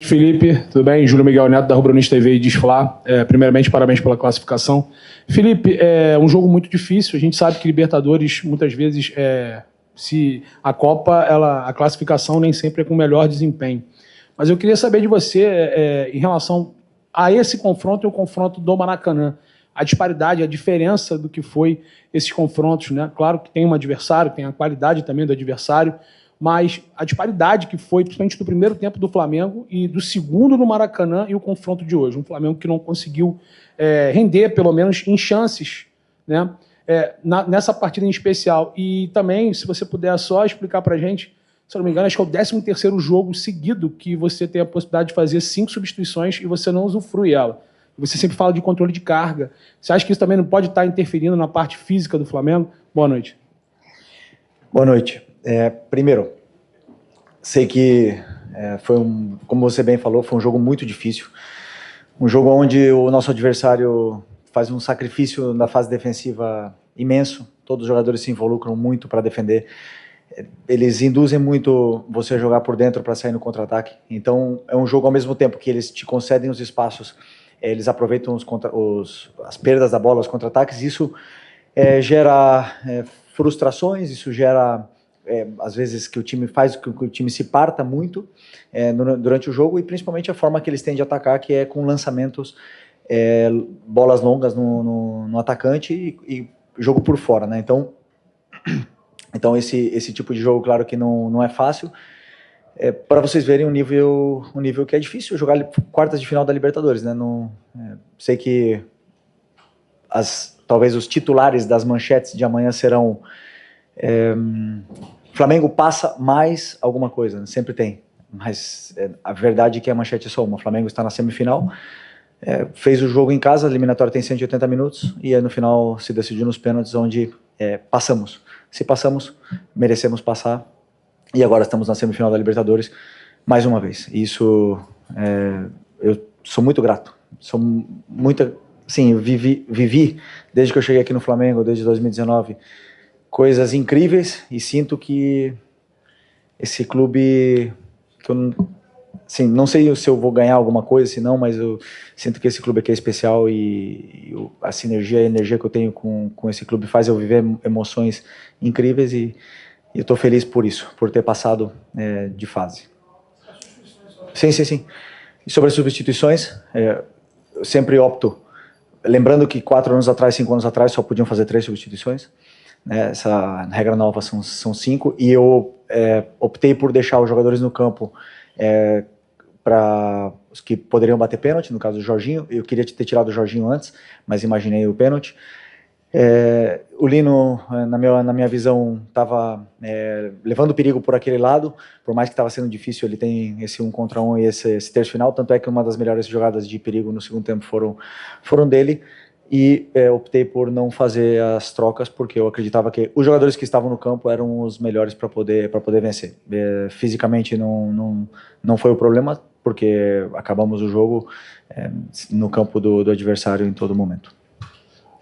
Felipe, tudo bem? Júlio Miguel Neto, da Rubro News TV e Disfla. Primeiramente, parabéns pela classificação. Felipe, é um jogo muito difícil. A gente sabe que Libertadores, muitas vezes, se a Copa, a classificação nem sempre é com o melhor desempenho. Mas eu queria saber de você, em relação a esse confronto e o confronto do Maracanã. A disparidade, a diferença do que foi esses confrontos, né? Claro que tem um adversário, tem a qualidade também do adversário, mas a disparidade que foi, principalmente do primeiro tempo do Flamengo e do segundo no Maracanã e o confronto de hoje. Um Flamengo que não conseguiu render, pelo menos em chances, né? Nessa partida em especial. E também, se você puder só explicar para a gente, se eu não me engano, acho que é o 13º jogo seguido que você tem a possibilidade de fazer 5 substituições e você não usufrui ela. Você sempre fala de controle de carga. Você acha que isso também não pode estar interferindo na parte física do Flamengo? Boa noite. Boa noite. Primeiro, sei que como você bem falou, foi um jogo muito difícil. Um jogo onde o nosso adversário faz um sacrifício na fase defensiva imenso. Todos os jogadores se involucram muito para defender. Eles induzem muito você a jogar por dentro para sair no contra-ataque. Então, é um jogo ao mesmo tempo que eles te concedem os espaços, eles aproveitam as perdas da bola, os contra-ataques. Isso gera frustrações, isso gera às vezes que o time faz que o time se parta muito durante o jogo, e principalmente a forma que eles têm de atacar, que é com lançamentos, bolas longas no atacante e jogo por fora, né? Então esse tipo de jogo, claro que não é fácil. Para vocês verem o nível que é difícil jogar quartas de final da Libertadores, né? Sei que talvez os titulares das manchetes de amanhã serão Flamengo passa mais alguma coisa, né? Sempre tem, mas a verdade é que a manchete é só uma. O Flamengo está na semifinal, fez o jogo em casa, a eliminatória tem 180 minutos, e aí no final se decidiu nos pênaltis, onde passamos. Se passamos, merecemos passar, e agora estamos na semifinal da Libertadores mais uma vez. Isso, eu sou muito grato, sim, eu vivi desde que eu cheguei aqui no Flamengo, desde 2019, coisas incríveis, e sinto que esse clube, que eu não sei se eu vou ganhar alguma coisa, se não, mas eu sinto que esse clube aqui é especial, e a sinergia, a energia que eu tenho com esse clube faz eu viver emoções incríveis, e eu estou feliz por isso, por ter passado de fase. Sim. E sobre as substituições, eu sempre opto, lembrando que 4 anos atrás, 5 anos atrás, só podiam fazer 3 substituições, né? Essa regra nova são 5, e eu optei por deixar os jogadores no campo para os que poderiam bater pênalti, no caso do Jorginho. Eu queria ter tirado o Jorginho antes, mas imaginei o pênalti. O Lino, na minha visão, estava levando perigo por aquele lado, por mais que estava sendo difícil. Ele tem esse 1 contra 1 e esse terço final, tanto é que uma das melhores jogadas de perigo no segundo tempo foram dele, e optei por não fazer as trocas, porque eu acreditava que os jogadores que estavam no campo eram os melhores para poder vencer. Fisicamente não foi o problema, porque acabamos o jogo no campo do adversário em todo momento.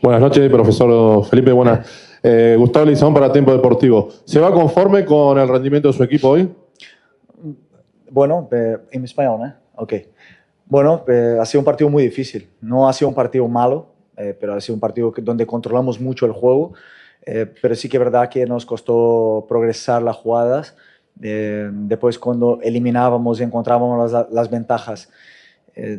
Buenas noches, profesor Felipe. Buenas. Gustavo Leizón para Tempo Deportivo. ¿Se va conforme con el rendimiento de su equipo hoy? Bueno, en español, ¿no? Ok. Bueno, ha sido un partido muy difícil. No ha sido un partido malo, pero ha sido un partido donde controlamos mucho el juego. Pero sí que es verdad que nos costó progresar las jugadas. Después, cuando eliminábamos y encontrábamos las ventajas,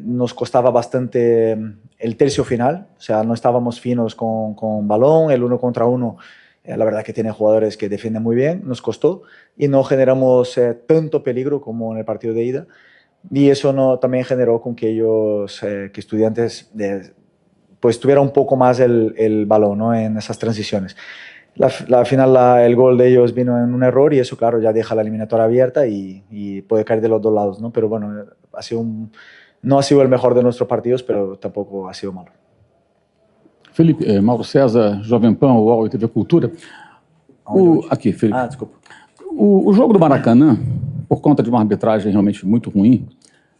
nos costaba bastante el tercio final, o sea, no estábamos finos con balón, el 1 contra 1, la verdad que tiene jugadores que defienden muy bien, nos costó, y no generamos tanto peligro como en el partido de ida, y eso también generó con que ellos, que Estudiantes, pues tuviera un poco más el balón, ¿no? En esas transiciones. La final, el gol de ellos vino en un error, y eso, claro, ya deja la eliminatoria abierta y puede caer de los dos lados, ¿no? Pero bueno, no ha sido el mejor de nuestros partidos, pero tampoco ha sido malo. Felipe, Mauro César, Jovem Pan, UOL e TV Cultura. Aqui, Felipe. Desculpa. O jogo do Maracanã, por conta de uma arbitragem realmente muito ruim,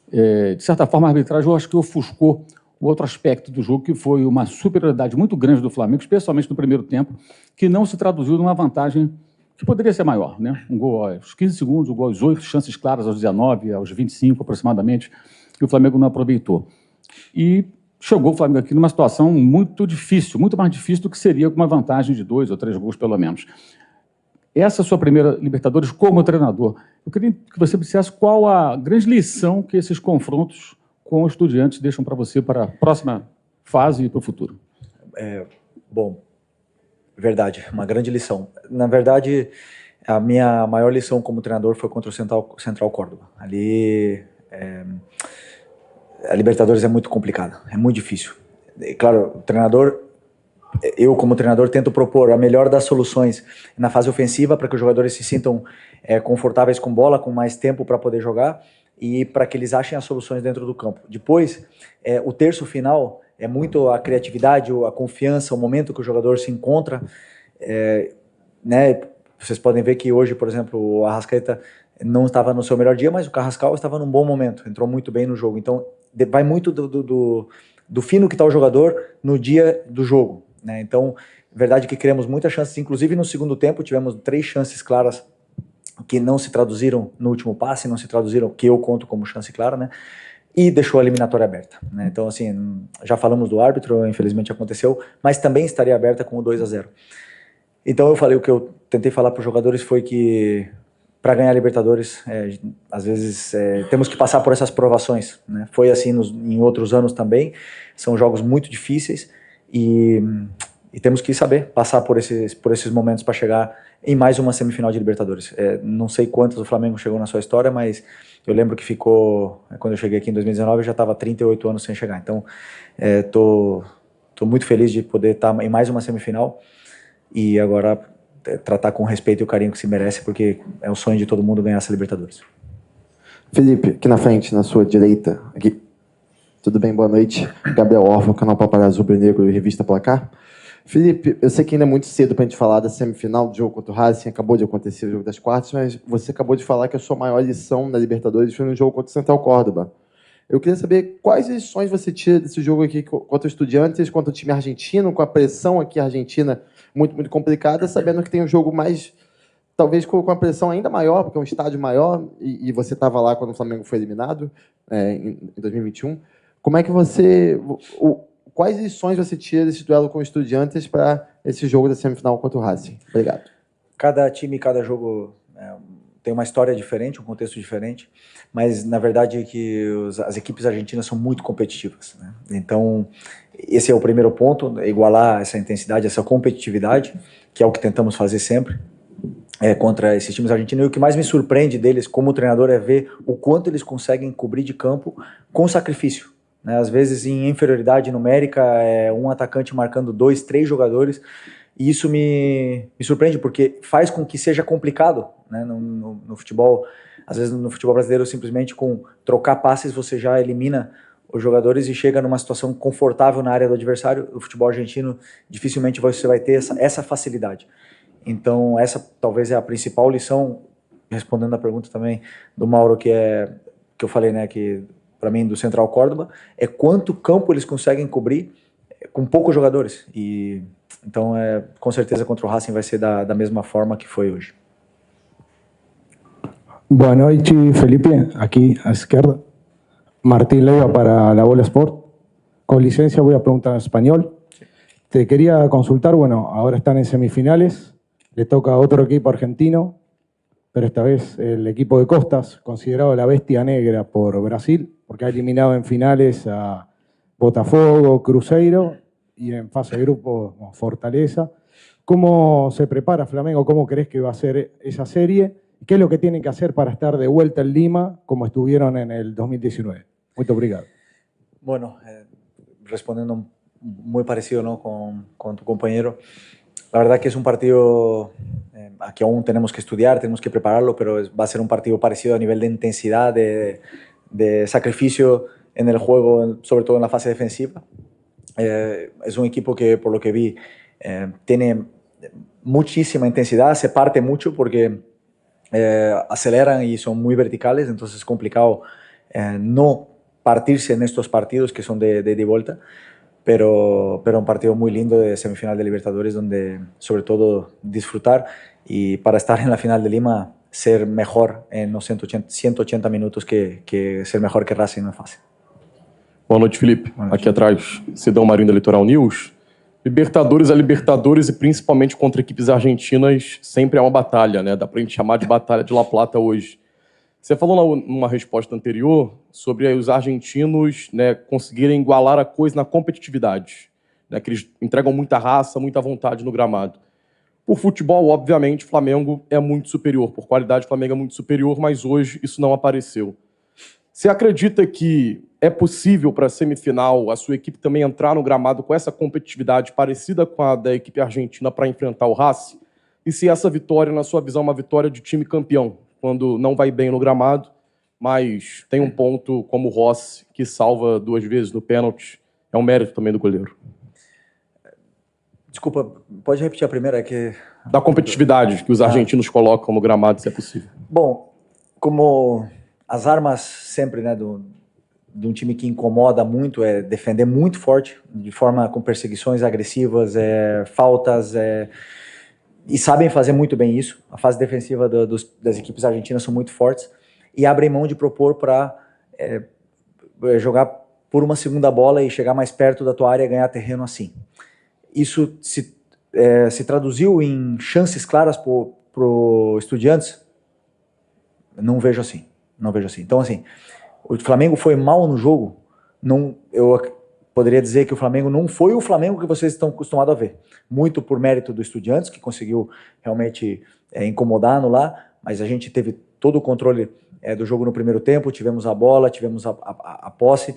de certa forma a arbitragem, eu acho que ofuscou o outro aspecto do jogo, que foi uma superioridade muito grande do Flamengo, especialmente no primeiro tempo, que não se traduziu numa vantagem que poderia ser maior, né? Um gol aos 15 segundos, um gol aos 8, chances claras aos 19, aos 25 aproximadamente, e o Flamengo não aproveitou. E chegou o Flamengo aqui numa situação muito difícil, muito mais difícil do que seria com uma vantagem de 2 ou 3 gols, pelo menos. Essa é a sua primeira Libertadores como treinador. Eu queria que você dissesse qual a grande lição que esses confrontos com os Estudiantes deixam para você para a próxima fase e para o futuro. Bom, verdade, uma grande lição. Na verdade, a minha maior lição como treinador foi contra o Central Córdoba. Ali, a Libertadores é muito complicada, é muito difícil. E, claro, o treinador, eu como treinador tento propor a melhor das soluções na fase ofensiva para que os jogadores se sintam confortáveis com bola, com mais tempo para poder jogar e para que eles achem as soluções dentro do campo. Depois, o terço final é muito a criatividade, a confiança, o momento que o jogador se encontra. Né? Vocês podem ver que hoje, por exemplo, o Arrascaeta não estava no seu melhor dia, mas o Carrascal estava num bom momento, entrou muito bem no jogo. Então, vai muito do fino que está o jogador no dia do jogo. Né? Então, verdade que criamos muitas chances, inclusive no segundo tempo tivemos 3 chances claras que não se traduziram no último passe, não se traduziram, que eu conto como chance clara, né? E deixou a eliminatória aberta. Né? Então, assim, já falamos do árbitro, infelizmente aconteceu, mas também estaria aberta com o 2-0. Então eu falei, o que eu tentei falar para os jogadores foi que para ganhar a Libertadores, às vezes temos que passar por essas provações. Né? Foi assim em outros anos também, são jogos muito difíceis e temos que saber passar por esses momentos para chegar em mais uma semifinal de Libertadores. Não sei quantas o Flamengo chegou na sua história, mas eu lembro que ficou, quando eu cheguei aqui em 2019, eu já estava 38 anos sem chegar. Então, tô muito feliz de poder estar em mais uma semifinal e agora tratar com o respeito e o carinho que se merece, porque é o sonho de todo mundo ganhar essa Libertadores. Felipe, aqui na frente, na sua direita. Aqui. Tudo bem? Boa noite. Gabriel Orfa, canal Paparazzo Rubro Negro e Revista Placar. Felipe, eu sei que ainda é muito cedo para a gente falar da semifinal do jogo contra o Racing, acabou de acontecer o jogo das quartas, mas você acabou de falar que a sua maior lição na Libertadores foi no jogo contra o Central Córdoba. Eu queria saber quais lições você tira desse jogo aqui contra o Estudiantes, contra o time argentino, com a pressão aqui argentina muito, muito complicada, sabendo que tem um jogo mais, talvez com uma pressão ainda maior, porque é um estádio maior, e você estava lá quando o Flamengo foi eliminado, em 2021. Como é que você... Quais lições você tira desse duelo com o Estudiantes para esse jogo da semifinal contra o Racing? Obrigado. Cada time, cada jogo tem uma história diferente, um contexto diferente, mas na verdade que as equipes argentinas são muito competitivas. Né? Então, esse é o primeiro ponto, igualar essa intensidade, essa competitividade, que é o que tentamos fazer sempre contra esses times argentinos. E o que mais me surpreende deles como treinador é ver o quanto eles conseguem cobrir de campo com sacrifício. Né? Às vezes em inferioridade numérica, um atacante marcando 2, 3 jogadores, e isso me surpreende, porque faz com que seja complicado. Né? No futebol, às vezes no futebol brasileiro, simplesmente com trocar passes você já elimina os jogadores e chega numa situação confortável na área do adversário. O futebol argentino, dificilmente você vai ter essa facilidade. Então essa talvez é a principal lição, respondendo a pergunta também do Mauro, que eu falei, né, que para mim, do Central Córdoba, é quanto campo eles conseguem cobrir com poucos jogadores. E então, com certeza, contra o Racing vai ser da mesma forma que foi hoje. Boa noite, Felipe. Aqui à esquerda. Martín Leiva para La Bola Sport. Con licencia voy a preguntar en español. Te quería consultar, bueno, ahora están en semifinales, le toca a otro equipo argentino, pero esta vez el equipo de Costas, considerado la bestia negra por Brasil, porque ha eliminado en finales a Botafogo, Cruzeiro y en fase de grupo Fortaleza. ¿Cómo se prepara Flamengo? ¿Cómo crees que va a ser esa serie? ¿Qué es lo que tienen que hacer para estar de vuelta en Lima como estuvieron en el 2019? Muito obrigado. Bueno, respondiendo muy parecido, ¿no? con tu compañero, la verdad que es un partido que aún tenemos que estudiar, tenemos que prepararlo, pero va a ser un partido parecido a nivel de intensidad, de sacrificio en el juego, sobre todo en la fase defensiva. Es un equipo que, por lo que vi, tiene muchísima intensidad, se parte mucho porque aceleran y son muy verticales, entonces es complicado no partirse en estos partidos que son de vuelta. pero un partido muy lindo de semifinal de Libertadores donde sobre todo disfrutar y para estar en la final de Lima ser mejor en los 180 minutos que ser mejor que Racing no é fácil. Boa noite, Felipe. Aqui atrás, Cidão Marinho da Litoral News. Libertadores a Libertadores e principalmente contra equipes argentinas sempre é uma batalha, né? Dá pra gente chamar de batalha de La Plata hoje. Você falou numa resposta anterior sobre os argentinos, né, conseguirem igualar a coisa na competitividade, né, que eles entregam muita raça, muita vontade no gramado. Por futebol, obviamente, o Flamengo é muito superior. Por qualidade, o Flamengo é muito superior, mas hoje isso não apareceu. Você acredita que é possível para a semifinal a sua equipe também entrar no gramado com essa competitividade parecida com a da equipe argentina para enfrentar o Racing? E se essa vitória, na sua visão, é uma vitória de time campeão, quando não vai bem no gramado, mas tem um ponto como o Rossi, que salva 2 vezes no pênalti, é um mérito também do goleiro. Desculpa, pode repetir a primeira? Da competitividade que os argentinos colocam no gramado, se é possível. Bom, como as armas sempre, né, de um time que incomoda muito é defender muito forte, de forma com perseguições agressivas, faltas, e sabem fazer muito bem isso. A fase defensiva das equipes argentinas são muito fortes e abrem mão de propor para jogar por uma segunda bola e chegar mais perto da tua área e ganhar terreno assim. Isso se traduziu em chances claras pro Estudiantes? Não vejo assim. Então, assim, o Flamengo foi mal no jogo. Eu poderia dizer que o Flamengo não foi o Flamengo que vocês estão acostumados a ver. Muito por mérito do Estudiantes, que conseguiu realmente incomodar, anular, mas a gente teve todo o controle do jogo no primeiro tempo, tivemos a bola, tivemos a posse.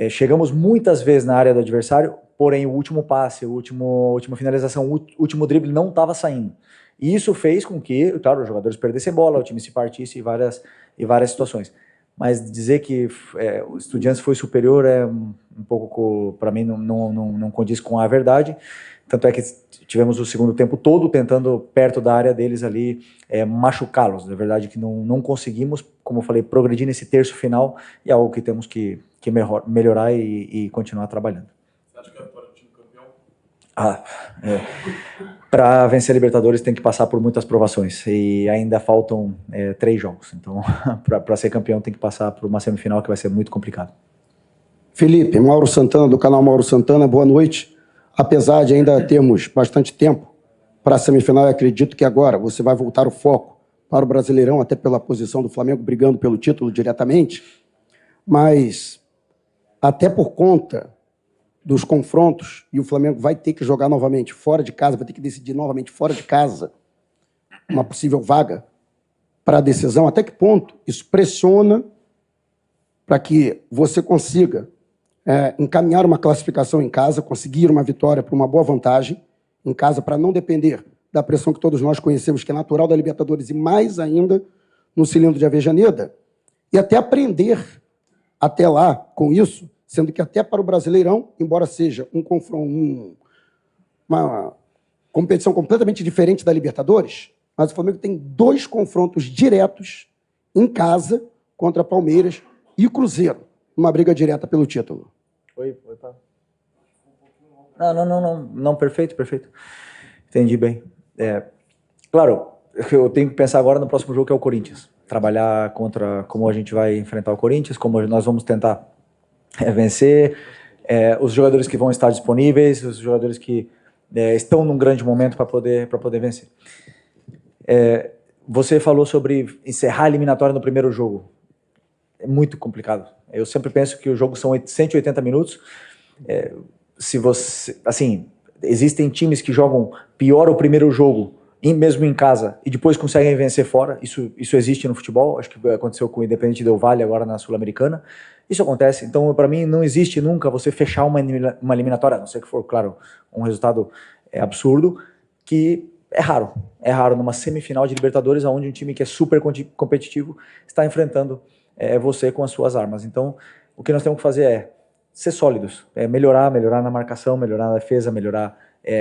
Chegamos muitas vezes na área do adversário, porém o último passe, a última finalização, o último drible não estava saindo. E isso fez com que, claro, os jogadores perdessem bola, o time se partisse em várias situações. Mas dizer que o Estudiantes foi superior é um pouco, para mim, não condiz com a verdade. Tanto é que tivemos o segundo tempo todo tentando, perto da área deles ali, machucá-los. Na verdade que não conseguimos, como eu falei, progredir nesse terço final, e é algo que temos que melhorar e continuar trabalhando. Você acha que é a vitória do time campeão? Para vencer a Libertadores tem que passar por muitas provações e ainda faltam 3 jogos. Então, para ser campeão tem que passar por uma semifinal que vai ser muito complicado. Felipe, Mauro Santana, do canal Mauro Santana, boa noite. Apesar de ainda termos bastante tempo para a semifinal, eu acredito que agora você vai voltar o foco para o Brasileirão, até pela posição do Flamengo brigando pelo título diretamente, mas até por conta dos confrontos, e o Flamengo vai ter que jogar novamente fora de casa, vai ter que decidir novamente fora de casa uma possível vaga para a decisão, até que ponto isso pressiona para que você consiga encaminhar uma classificação em casa, conseguir uma vitória para uma boa vantagem em casa, para não depender da pressão que todos nós conhecemos, que é natural da Libertadores, e mais ainda no cilindro de Avejaneda, e até aprender até lá com isso, sendo que até para o Brasileirão, embora seja um confronto, uma competição completamente diferente da Libertadores, mas o Flamengo tem 2 confrontos diretos em casa contra Palmeiras e Cruzeiro, uma briga direta pelo título. Oi, Paulo. Não, perfeito. Entendi bem. Claro, eu tenho que pensar agora no próximo jogo, que é o Corinthians. Trabalhar contra como a gente vai enfrentar o Corinthians, como nós vamos tentar vencer, os jogadores que vão estar disponíveis, os jogadores que estão num grande momento para poder vencer. Você falou sobre encerrar a eliminatória no primeiro jogo. É muito complicado. Eu sempre penso que o jogo são 180 minutos. Se você, assim, existem times que jogam pior o primeiro jogo, mesmo em casa, e depois conseguem vencer fora. Isso existe no futebol. Acho que aconteceu com o Independente Del Valle agora na Sul-Americana. Isso acontece. Então, para mim, não existe nunca você fechar uma eliminatória, a não ser que for, claro, um resultado absurdo, que é raro. É raro numa semifinal de Libertadores, onde um time que é super competitivo está enfrentando você com as suas armas. Então, o que nós temos que fazer é ser sólidos, melhorar na marcação, melhorar na defesa, melhorar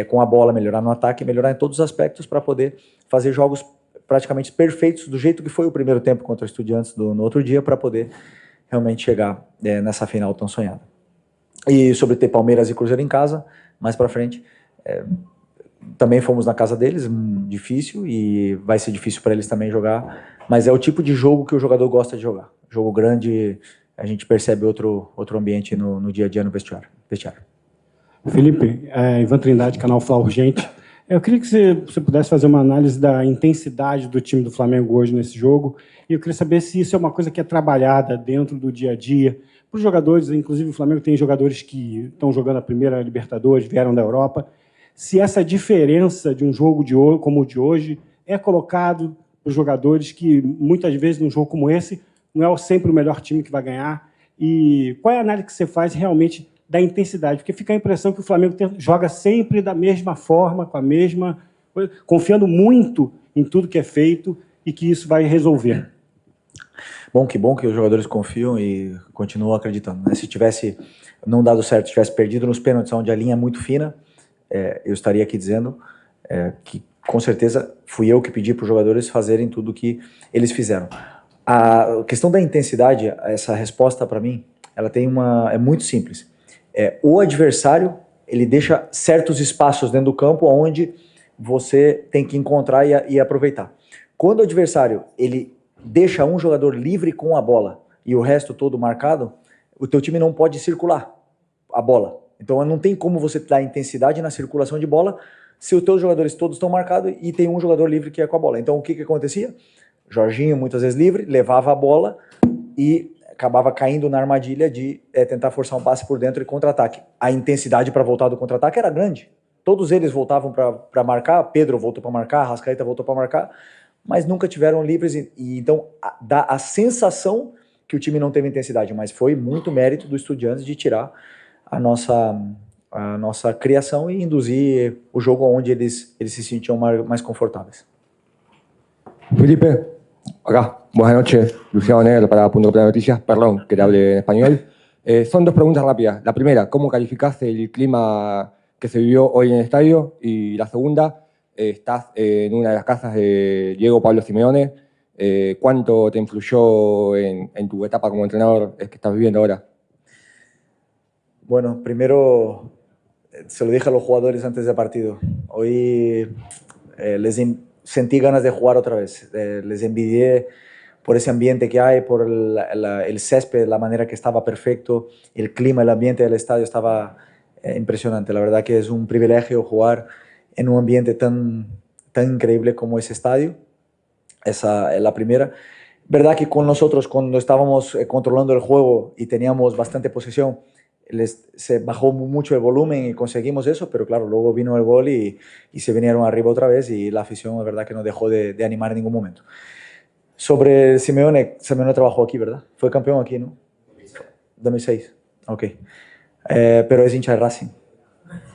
com a bola, melhorar no ataque, melhorar em todos os aspectos para poder fazer jogos praticamente perfeitos, do jeito que foi o primeiro tempo contra o Estudiantes no outro dia, para poder realmente chegar nessa final tão sonhada. E sobre ter Palmeiras e Cruzeiro em casa, mais para frente, também fomos na casa deles, difícil, e vai ser difícil para eles também jogar, mas é o tipo de jogo que o jogador gosta de jogar. Jogo grande, a gente percebe outro ambiente no dia a dia no vestiário. Felipe, Ivan Trindade, canal Fla Urgente. Eu queria que você pudesse fazer uma análise da intensidade do time do Flamengo hoje nesse jogo, e eu queria saber se isso é uma coisa que é trabalhada dentro do dia a dia, para os jogadores, inclusive o Flamengo tem jogadores que estão jogando a primeira Libertadores, vieram da Europa, se essa diferença de um jogo como o de hoje é colocado para os jogadores que, muitas vezes, num jogo como esse, não é sempre o melhor time que vai ganhar, e qual é a análise que você faz realmente da intensidade? Porque fica a impressão que o Flamengo joga sempre da mesma forma, com a mesma coisa, confiando muito em tudo que é feito e que isso vai resolver. Bom que os jogadores confiam e continuam acreditando, né? Se tivesse não dado certo, tivesse perdido nos pênaltis, onde a linha é muito fina, eu estaria aqui dizendo que, com certeza, fui eu que pedi para os jogadores fazerem tudo o que eles fizeram. A questão da intensidade, essa resposta para mim, ela é muito simples. O adversário, ele deixa certos espaços dentro do campo onde você tem que encontrar e aproveitar. Quando o adversário, ele deixa um jogador livre com a bola e o resto todo marcado, o teu time não pode circular a bola. Então não tem como você dar intensidade na circulação de bola se os teus jogadores todos estão marcados e tem um jogador livre que é com a bola. Então o que acontecia? Jorginho, muitas vezes livre, levava a bola e acabava caindo na armadilha de tentar forçar um passe por dentro e contra-ataque. A intensidade para voltar do contra-ataque era grande. Todos eles voltavam para marcar, Pedro voltou para marcar, Arrascaeta voltou para marcar, mas nunca tiveram livres, e então dá a sensação que o time não teve intensidade, mas foi muito mérito do Estudiantes de tirar a nossa criação e induzir o jogo onde eles se sentiam mais confortáveis. Felipe, acá, buenas noches, Luciano Negro para Punto de Noticias, perdón que te hable en español. Son dos preguntas rápidas. La primera, ¿cómo calificás el clima que se vivió hoy en el estadio? Y la segunda, estás en una de las casas de Diego Pablo Simeone. ¿Cuánto te influyó en tu etapa como entrenador que estás viviendo ahora? Bueno, primero se lo dije a los jugadores antes del partido. Hoy sentí ganas de jugar otra vez. Les envidié por ese ambiente que hay, por el césped, la manera que estaba perfecto, el clima, el ambiente del estadio estaba impresionante. La verdad que es un privilegio jugar en un ambiente tan increíble como ese estadio. Esa es la primera. Verdad que con nosotros, cuando estábamos controlando el juego y teníamos bastante posesión, se bajó mucho el volumen y conseguimos eso, pero claro, luego vino el gol y se vinieron arriba otra vez y la afición, es verdad que no dejó de animar en ningún momento. Sobre Simeone trabajó aquí, ¿verdad? Fue campeón aquí, ¿no? 2006. Ok. Pero es hincha de Racing.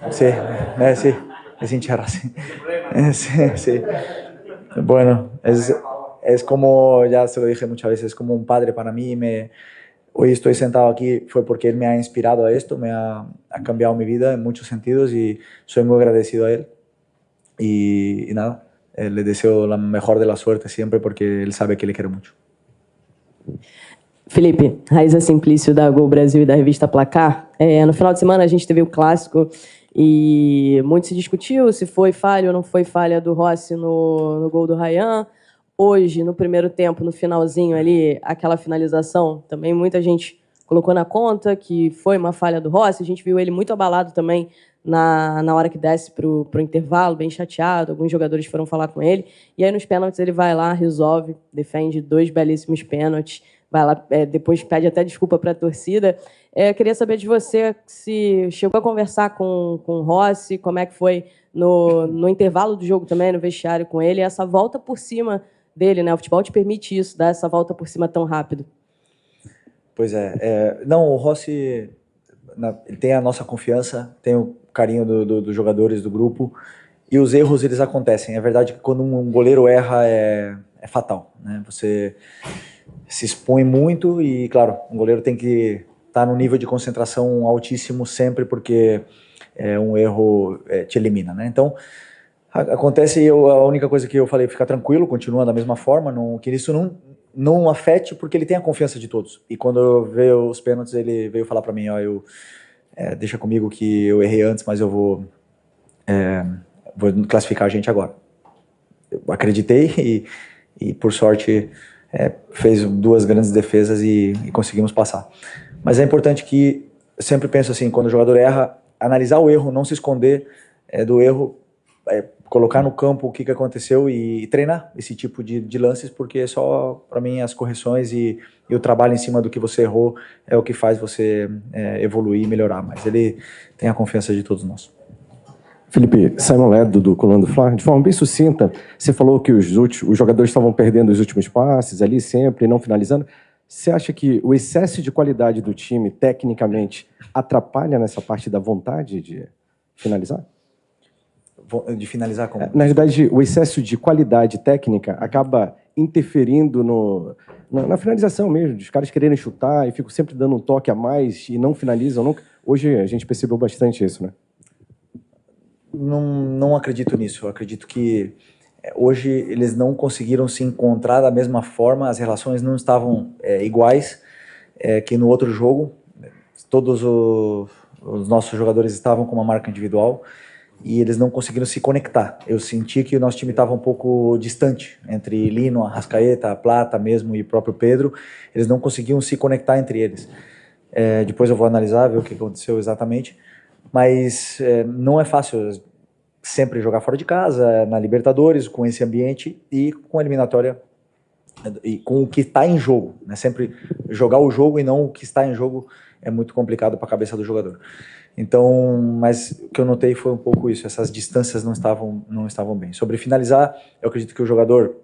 Sí, sí, es hincha de Racing. Sí. Bueno, es como, ya se lo dije muchas veces, es como un padre para mí. Hoy estoy sentado aquí fue porque él me ha inspirado a esto, me ha cambiado mi vida en muchos sentidos y soy muy agradecido a él. Y nada, le deseo la mejor de la suerte siempre porque él sabe que le quiero mucho. Felipe, Raíza Simplício da Gol Brasil e da revista Placar. No final de semana a gente teve o clássico e muito se discutiu se foi falha ou não foi falha do Rossi no gol do Ryan. Hoje, no primeiro tempo, no finalzinho ali, aquela finalização, também muita gente colocou na conta que foi uma falha do Rossi. A gente viu ele muito abalado também na hora que desce para o intervalo, bem chateado. Alguns jogadores foram falar com ele. E aí, nos pênaltis, ele vai lá, resolve, defende 2 belíssimos pênaltis. Vai lá, depois pede até desculpa para a torcida. Queria saber de você se chegou a conversar com o Rossi, como é que foi no intervalo do jogo também, no vestiário com ele, essa volta por cima dele, né? O futebol te permite isso, dar essa volta por cima tão rápido. Pois não, o Rossi ele tem a nossa confiança, tem o carinho dos jogadores do grupo e os erros eles acontecem. É verdade que quando um goleiro erra é fatal, né? Você se expõe muito e, claro, um goleiro tem que estar no nível de concentração altíssimo sempre porque um erro te elimina, né? Então acontece, a única coisa que eu falei, ficar tranquilo, continua da mesma forma, que isso não afete, porque ele tem a confiança de todos. E quando veio os pênaltis, ele veio falar para mim, deixa comigo que eu errei antes, mas eu vou classificar a gente agora. Eu acreditei e por sorte, fez 2 grandes defesas e conseguimos passar. Mas é importante que, eu sempre penso assim, quando o jogador erra, analisar o erro, não se esconder do erro, colocar no campo o que aconteceu e treinar esse tipo de lances, porque só, para mim, as correções e o trabalho em cima do que você errou é o que faz você evoluir e melhorar. Mas ele tem a confiança de todos nós. Felipe, Simon Ledo, do Coluna do Fla, de forma bem sucinta, você falou que os jogadores estavam perdendo os últimos passes ali sempre, não finalizando. Você acha que o excesso de qualidade do time, tecnicamente, atrapalha nessa parte da vontade de finalizar? De finalizar como? Na verdade, o excesso de qualidade técnica acaba interferindo na finalização mesmo, dos caras quererem chutar e ficam sempre dando um toque a mais e não finalizam nunca. Hoje a gente percebeu bastante isso, né? Não acredito nisso. Eu acredito que hoje eles não conseguiram se encontrar da mesma forma, as relações não estavam iguais que no outro jogo. Todos os nossos jogadores estavam com uma marca individual e eles não conseguiram se conectar. Eu senti que o nosso time estava um pouco distante entre Lino, Arrascaeta, Plata mesmo e o próprio Pedro. Eles não conseguiam se conectar entre eles. Depois eu vou analisar, ver o que aconteceu exatamente. Mas não é fácil sempre jogar fora de casa, na Libertadores, com esse ambiente e com a eliminatória e com o que está em jogo, né? Sempre jogar o jogo e não o que está em jogo é muito complicado para a cabeça do jogador. Então, mas o que eu notei foi um pouco isso, essas distâncias não estavam bem. Sobre finalizar, eu acredito que o jogador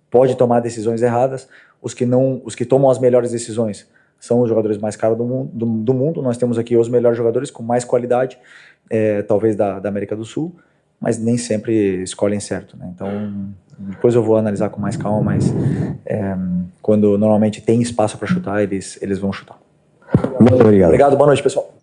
pode tomar decisões erradas, os que tomam as melhores decisões são os jogadores mais caros do mundo. Nós temos aqui os melhores jogadores com mais qualidade, talvez da América do Sul, mas nem sempre escolhem certo, né? Então, depois eu vou analisar com mais calma, mas quando normalmente tem espaço para chutar, eles vão chutar. Muito obrigado. Obrigado, boa noite, pessoal.